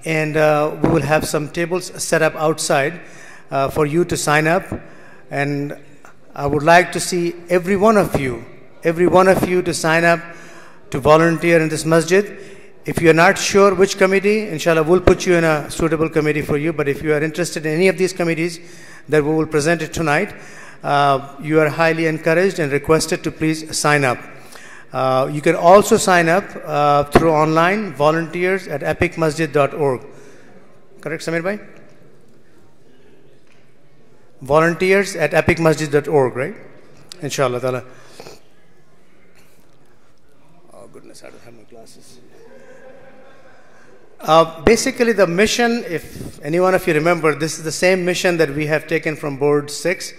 and we will have some tables set up outside for you to sign up. And I would like to see every one of you to sign up to volunteer in this masjid. If you are not sure which committee, inshallah, we'll put you in a suitable committee for you. But if you are interested in any of these committees that we will present it tonight, you are highly encouraged and requested to please sign up. You can also sign up through online, volunteers@epicmasjid.org. Correct, Samir bhai? Volunteers@epicmasjid.org, right? Inshallah ta'ala. Oh goodness, I don't have my glasses. Basically, the mission, if any one of you remember, this is the same mission that we have taken from Board 6.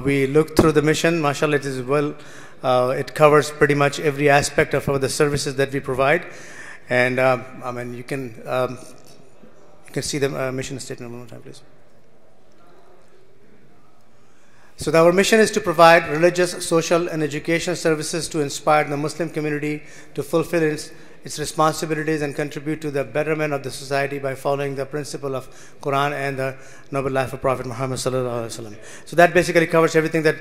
We looked through the mission. MashaAllah, it is well, it covers pretty much every aspect of the services that we provide. And I mean, you can see the mission statement one more time, please. So our mission is to provide religious, social, and educational services to inspire the Muslim community to fulfill its responsibilities and contribute to the betterment of the society by following the principle of Quran and the noble life of Prophet Muhammad sallallahu alaihi wasallam. So that basically covers everything that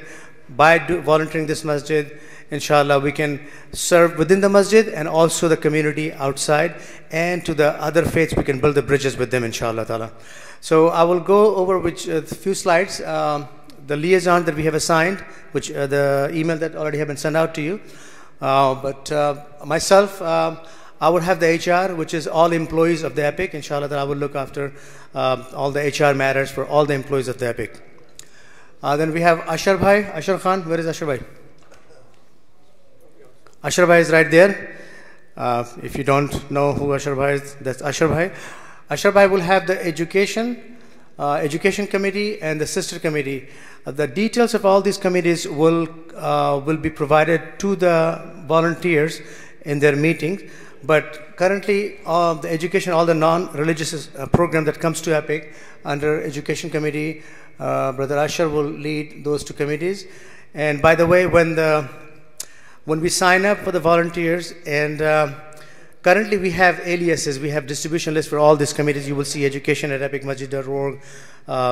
by volunteering this masjid, inshallah, we can serve within the masjid and also the community outside, and to the other faiths we can build the bridges with them, inshallah ta'ala. So I will go over a few slides. The liaison that we have assigned, which the email that already have been sent out to you. But myself, I would have the HR, which is all employees of the EPIC. Inshallah, that I will look after all the HR matters for all the employees of the EPIC. Then we have Ashar Bhai, Ashar Khan. Where is Ashar Bhai? Ashar Bhai is right there. If you don't know who Ashar Bhai is, that's Ashar Bhai. Ashar Bhai will have the education committee and the sister committee. The details of all these committees will be provided to the volunteers in their meetings. But currently, the education, all the non-religious program that comes to EPIC under education committee, Brother Ashar will lead those two committees. And by the way, when we sign up for the volunteers, and currently we have aliases, we have distribution lists for all these committees. You will see education@epicmasjid.org,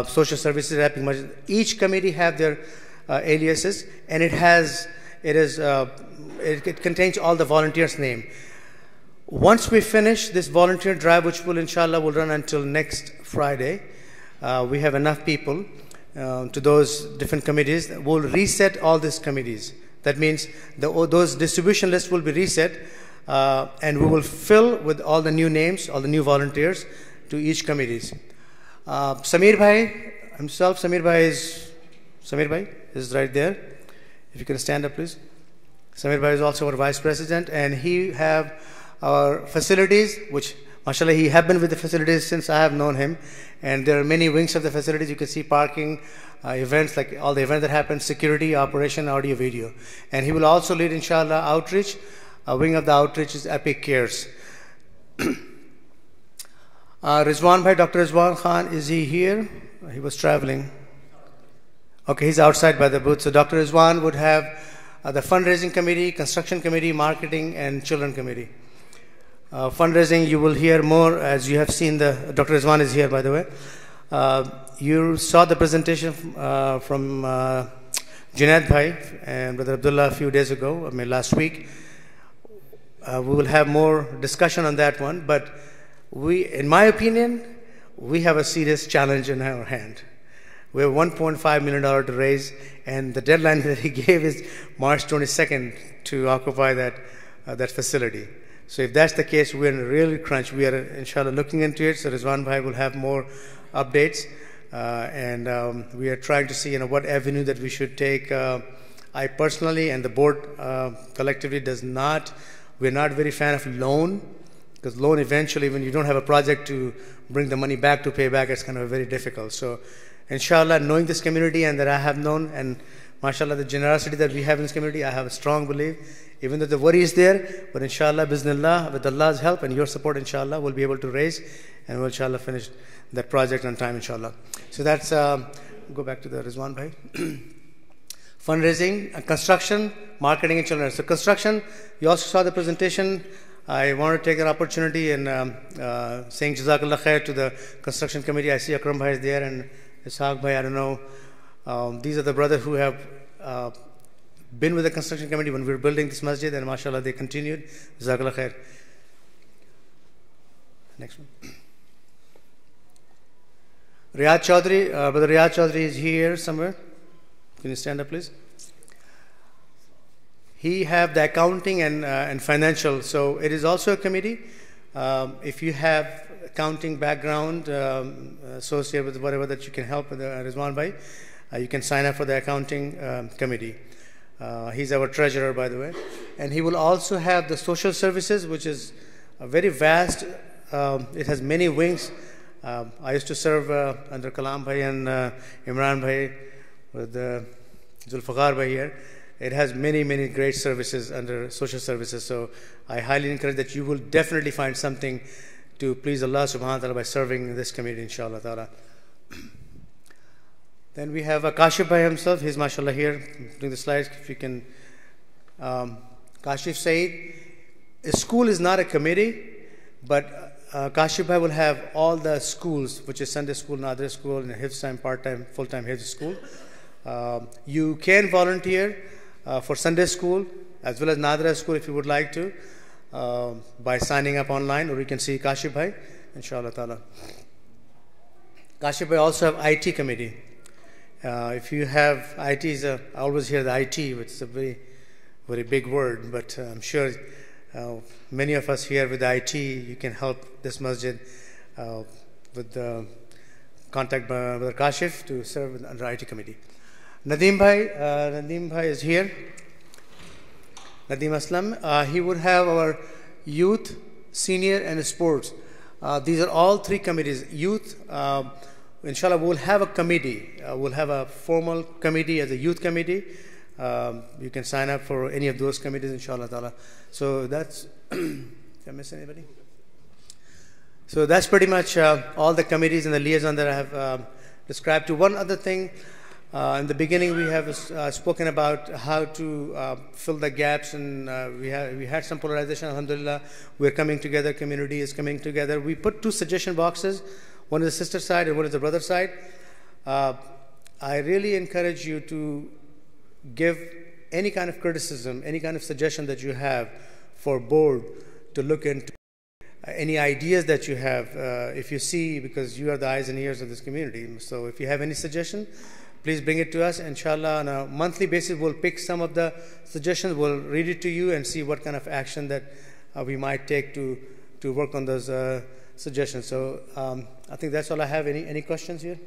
social services at Epic Masjid. Each committee have their aliases, and it contains all the volunteers' name. Once we finish this volunteer drive, which will inshallah will run until next Friday, we have enough people to those different committees. We'll reset all these committees. That means those distribution lists will be reset, and we will fill with all the new names, all the new volunteers to each committees. Samir Bhai himself, Samir Bhai is right there. If you can stand up, please. Samir Bhai is also our vice president, and he have our facilities, which mashallah he have been with the facilities since I have known him, and there are many wings of the facilities. You can see parking, events, like all the events that happen, security, operation, audio, video. And he will also lead inshallah outreach. A wing of the outreach is Epic Cares. Rizwan Bhai, Dr. Rizwan Khan, is he here? He was traveling. Okay, he's outside by the booth. So Dr. Rizwan would have the fundraising committee, construction committee, marketing, and children committee. Fundraising, you will hear more as you have seen Dr. Rizwan is here, by the way. You saw the presentation from Jeanette White and Brother Abdullah a few days ago, last week. We will have more discussion on that one, but in my opinion, we have a serious challenge in our hand. We have $1.5 million to raise, and the deadline that he gave is March 22nd to occupy that facility. So if that's the case, we're in a real crunch. We are inshallah looking into it. So Rizwan Bhai will have more updates, and we are trying to see what avenue that we should take. I personally and the board collectively we're not very fan of loan, because loan eventually, when you don't have a project to bring the money back to pay back, it's kind of very difficult. So inshallah, knowing this community and that I have known, and mashallah, the generosity that we have in this community, I have a strong belief, even though the worry is there, but inshallah, bismillah, with Allah's help and your support, inshallah, we'll be able to raise, and we'll inshallah finish that project on time, inshallah. So that's, go back to the Rizwan Bhai. Fundraising, construction, marketing, and children. So construction, you also saw the presentation I want to take an opportunity and saying Jazakallah Khair to the construction committee. I see Akram Bhai is there and Ishaq Bhai, I don't know. These are the brothers who have been with the construction committee when we were building this masjid, and mashallah they continued. Jazakallah Khair. Next one. Riyad Chaudhry, Brother Riyad Chaudhry is here somewhere. Can you stand up, please? He have the accounting and financial, so it is also a committee. If you have accounting background associated with whatever that you can help with Rizwan Bhai, you can sign up for the accounting committee. He's our treasurer, by the way. And he will also have the social services, which is very vast. It has many wings. I used to serve under Kalam Bhai and Imran Bhai with Zulfaqar Bhai here. It has many, many great services under social services. So I highly encourage that you will definitely find something to please Allah subhanahu wa ta'ala by serving in this community, inshallah ta'ala. Then we have Kashif Bhai himself. He's mashallah here doing the slides. If you can, Kashif Saeed. A school is not a committee, but Kashif Bhai will have all the schools, which is Sunday school, Nadra school, and Hifz time, part-time, full-time Hifz school. You can volunteer for Sunday school as well as Nadra school if you would like to by signing up online, or you can see Kashif Bhai, inshallah ta'ala. Kashif Bhai also have IT committee. If you have IT, I always hear the IT, which is a very, very big word, but I'm sure many of us here with IT, you can help this masjid with the contact Brother Kashif to serve under IT committee. Nadeem Bhai is here. Nadeem Aslam. He would have our youth, senior, and sports. These are all three committees. Youth, inshallah, we'll have a committee. We'll have a formal committee as a youth committee. You can sign up for any of those committees, inshallah ta'ala. So that's, did I miss anybody? So that's pretty much all the committees and the liaison that I have described. To one other thing, in the beginning we have spoken about how to fill the gaps, and we had some polarization. Alhamdulillah, we're coming together, community is coming together. We put two suggestion boxes, one is the sister side and one is the brother side. I really encourage you to give any kind of criticism, any kind of suggestion that you have for board to look into. Any ideas that you have, if you see, because you are the eyes and ears of this community. So if you have any suggestion, please bring it to us. Inshallah, on a monthly basis, we'll pick some of the suggestions, we'll read it to you and see what kind of action that we might take to work on those suggestions. So I think that's all I have. Any questions here?